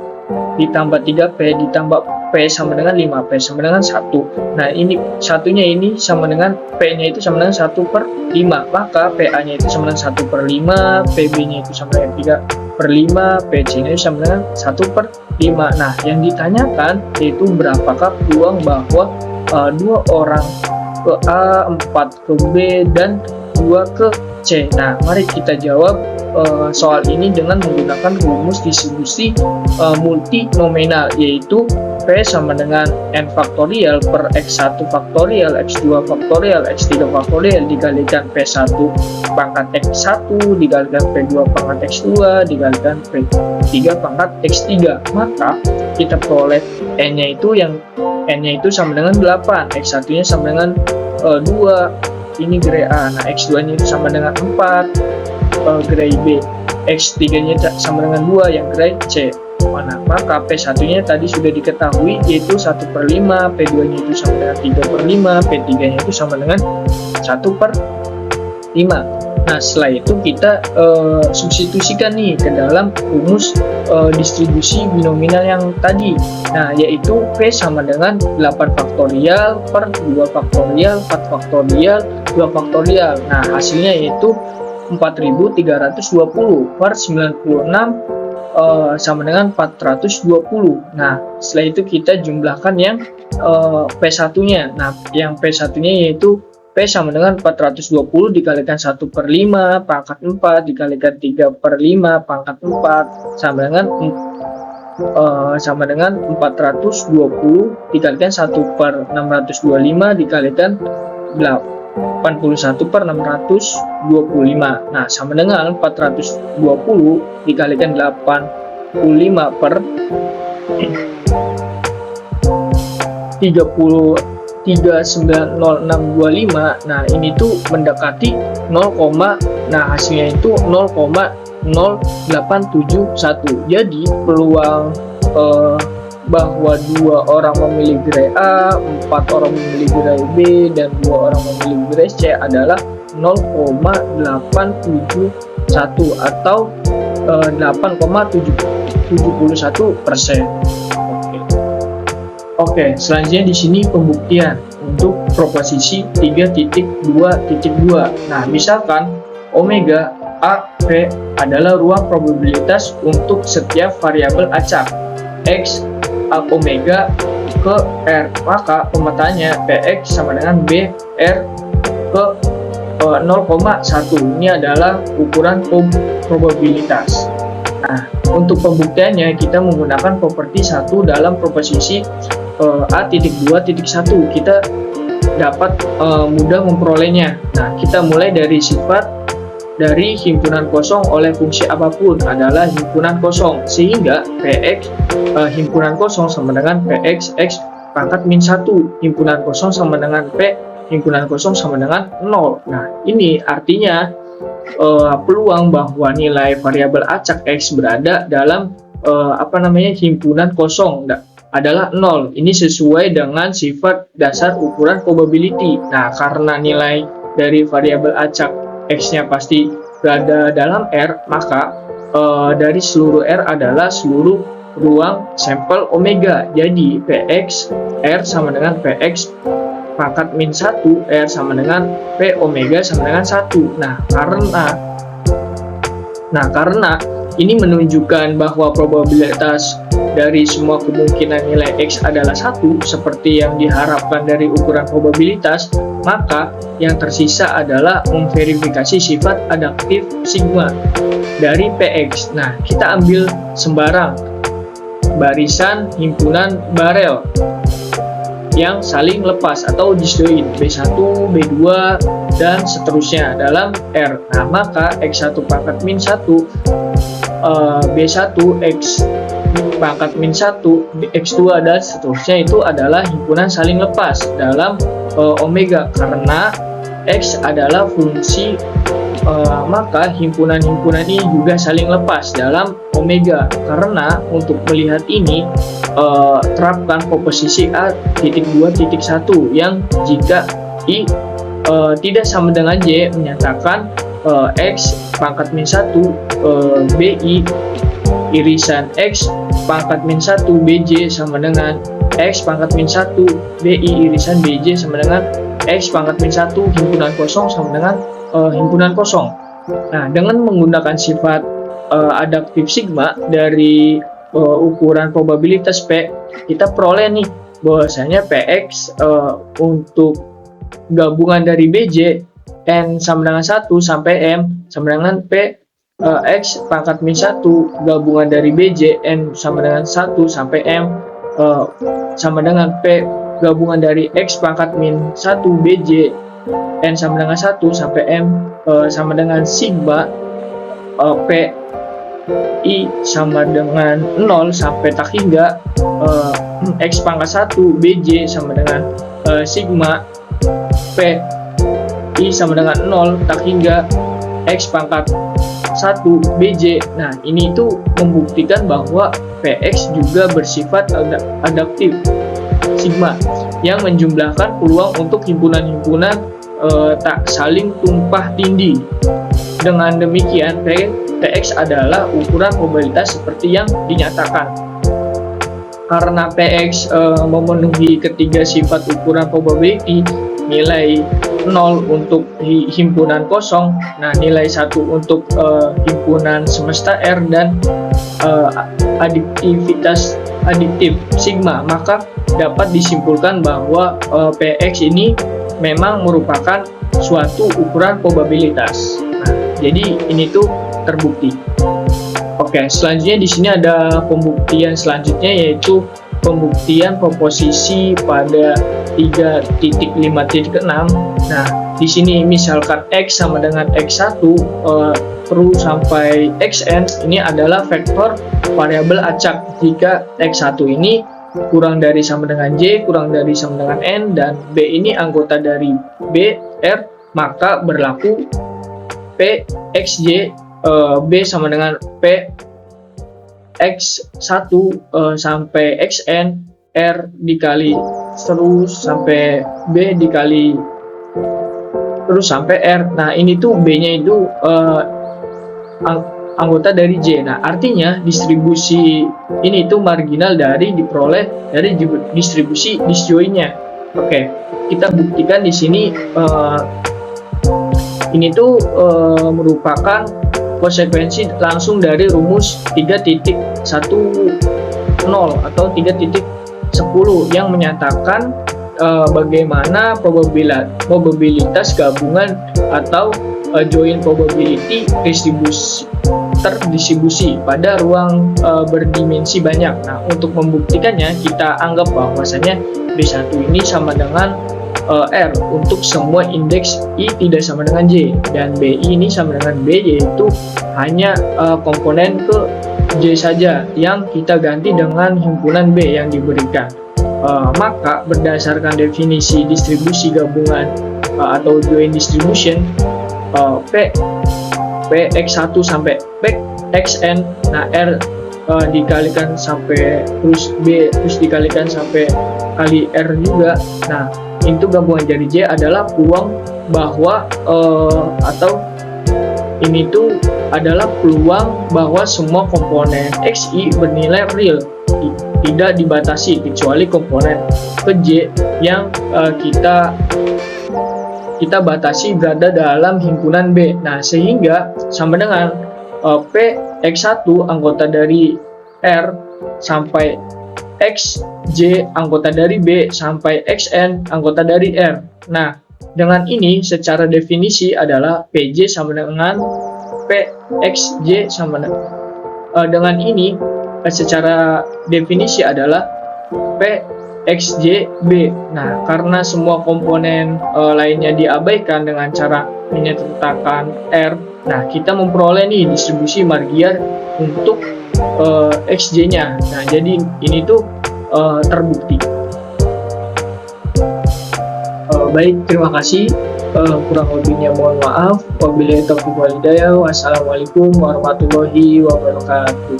ditambah 3P ditambah P sama dengan 5, P sama dengan 1. Nah, ini satunya ini sama dengan P-nya itu sama dengan 1/5. Maka PA-nya itu sama dengan 1/5, PB-nya itu sama dengan 3/5, PC-nya itu sama dengan 1/5. Nah, yang ditanyakan yaitu berapakah peluang bahwa 2 orang ke A, 4 ke B, dan 2 ke C. Nah, mari kita jawab soal ini dengan menggunakan rumus distribusi multinominal, yaitu P sama dengan N faktorial per X1 faktorial, X2 faktorial, X3 faktorial dikalikan P1 pangkat X1 dikalikan P2 pangkat X2 dikalikan P3 pangkat X3. Maka kita peroleh N-nya itu sama dengan 8, X1 nya sama dengan 2, ini gerai A. Nah, X2 nya itu sama dengan 4, gerai B. X3 nya sama dengan 2 yang gerai C. Nah, maka P1 nya tadi sudah diketahui yaitu 1/5, P2 nya itu sama dengan 3/5, P3 nya itu sama dengan 1/5. Nah, setelah itu kita substitusikan nih ke dalam rumus distribusi binominal yang tadi. Nah, yaitu P sama dengan 8 faktorial per 2 faktorial, 4 faktorial, 2 faktorial. Nah, hasilnya yaitu 4320 per 96 sama dengan 420. Nah, setelah itu kita jumlahkan yang P1-nya. Nah, yang P1-nya yaitu P sama dengan 420 dikalikan 1/5 pangkat 4 dikalikan 3/5 pangkat 4 sama dengan 420 dikalikan 1/625 dikalikan 81/625. Nah, sama dengan 420 dikalikan 85 per 390625. Nah, ini tuh mendekati 0, nah hasilnya itu 0,0871. Jadi peluang bahwa 2 orang memilih gerai A, 4 orang memilih gerai B, dan 2 orang memilih gerai C adalah 0,871 atau 8,71%. Oke, selanjutnya di sini pembuktian untuk proposisi 3.2.2. Nah, misalkan omega A P adalah ruang probabilitas untuk setiap variabel acak X A omega ke R, maka pemetaannya PX sama dengan B R ke 0,1. Ini adalah ukuran probabilitas. Nah, untuk pembuktiannya kita menggunakan properti 1 dalam proposisi A.2.1. Kita dapat mudah memperolehnya. Nah, kita mulai dari sifat dari himpunan kosong oleh fungsi apapun adalah himpunan kosong, sehingga Px himpunan kosong sama dengan Px x pangkat min 1. Himpunan kosong sama dengan P himpunan kosong sama dengan 0. Nah, ini artinya peluang bahwa nilai variabel acak x berada dalam himpunan kosong adalah 0. Ini sesuai dengan sifat dasar ukuran probability. Nah, karena nilai dari variabel acak x-nya pasti berada dalam R, maka dari seluruh R adalah seluruh ruang sampel omega. Jadi Px R sama dengan Px pangkat min 1, R sama dengan P omega sama dengan 1. Nah, karena ini menunjukkan bahwa probabilitas dari semua kemungkinan nilai X adalah 1 seperti yang diharapkan dari ukuran probabilitas, maka yang tersisa adalah memverifikasi sifat adaptif sigma dari Px. Nah, kita ambil sembarang barisan himpunan barel yang saling lepas atau disjoin B1, B2, dan seterusnya dalam R. Nah, maka X1 pangkat min 1, B1, X pangkat min 1, X2, dan seterusnya itu adalah himpunan saling lepas dalam omega. Karena X adalah fungsi, maka himpunan-himpunan ini juga saling lepas dalam omega. Karena untuk melihat ini, terapkan proposisi A.2.1 yang jika I tidak sama dengan J menyatakan X pangkat min 1 BI irisan X pangkat min 1 BJ sama dengan X pangkat min 1 BI irisan BJ sama dengan X pangkat min 1 himpunan kosong sama dengan himpunan kosong. Nah, dengan menggunakan sifat adaptif sigma dari ukuran probabilitas P, kita peroleh nih bahwasanya Px untuk gabungan dari Bj N sama dengan 1 sampai M sama dengan P X pangkat min 1 gabungan dari Bj N sama dengan 1 sampai M sama dengan P gabungan dari X pangkat min 1 Bj N sama dengan 1 sampai M sama dengan sigma P I sama dengan 0 sampai tak hingga X pangkat 1 BJ sama dengan sigma P I sama dengan 0 tak hingga X pangkat 1 BJ. Nah, ini tuh membuktikan bahwa Px juga bersifat adaptif sigma yang menjumlahkan peluang untuk himpunan-himpunan tak saling tumpah tindih. Dengan demikian, Px adalah ukuran probabilitas seperti yang dinyatakan. Karena Px memenuhi ketiga sifat ukuran probability, nilai 0 untuk himpunan kosong, nah nilai 1 untuk himpunan semesta R, dan adiktif sigma, maka dapat disimpulkan bahwa Px ini memang merupakan suatu ukuran probabilitas. Nah, jadi ini tuh terbukti. Oke, selanjutnya di sini ada pembuktian selanjutnya, yaitu pembuktian proposisi pada 3.5.6. Nah, di sini misalkan X sama dengan X1 terus sampai Xn, ini adalah vektor variabel acak. Jika X1 ini kurang dari sama dengan J, kurang dari sama dengan N, dan B ini anggota dari B, R, maka berlaku P, XJ, B sama dengan P, X1 sampai Xn, R dikali terus sampai B dikali terus sampai R. Nah, ini tuh B-nya itu anggota dari J. Nah, artinya distribusi ini tuh marginal dari diperoleh dari distribusi disjoinnya. Oke, kita buktikan di sini ini tuh merupakan konsekuensi langsung dari rumus 3.10 atau 3.10 yang menyatakan bagaimana probabilitas gabungan atau joint probability terdistribusi pada ruang berdimensi banyak. Nah, untuk membuktikannya kita anggap bahwasanya B1 ini sama dengan R untuk semua indeks I tidak sama dengan J, dan BI ini sama dengan B, yaitu hanya komponen ke J saja yang kita ganti dengan himpunan B yang diberikan. Maka berdasarkan definisi distribusi gabungan atau joint distribution, Px1 sampai Pxn, nah R dikalikan sampai terus B terus dikalikan sampai kali R juga. Nah, itu gabungan dari J adalah peluang bahwa atau ini tuh adalah peluang bahwa semua komponen Xi bernilai real, tidak dibatasi kecuali komponen ke J yang kita batasi berada dalam himpunan B. Nah, sehingga sama dengan Px1 anggota dari R sampai Xj anggota dari B sampai Xn anggota dari R. Nah, dengan ini secara definisi adalah Pj sama dengan Pxj sama dengan ini secara definisi adalah Pxjb. Nah, karena semua komponen lainnya diabaikan dengan cara menyertakan R, nah kita memperoleh nih distribusi Margiar untuk Xj-nya. Nah, jadi ini tuh terbukti. Baik, terima kasih. Kurang lebihnya mohon maaf. Wabillahi taufiq wal hidayah. Wassalamualaikum warahmatullahi wabarakatuh.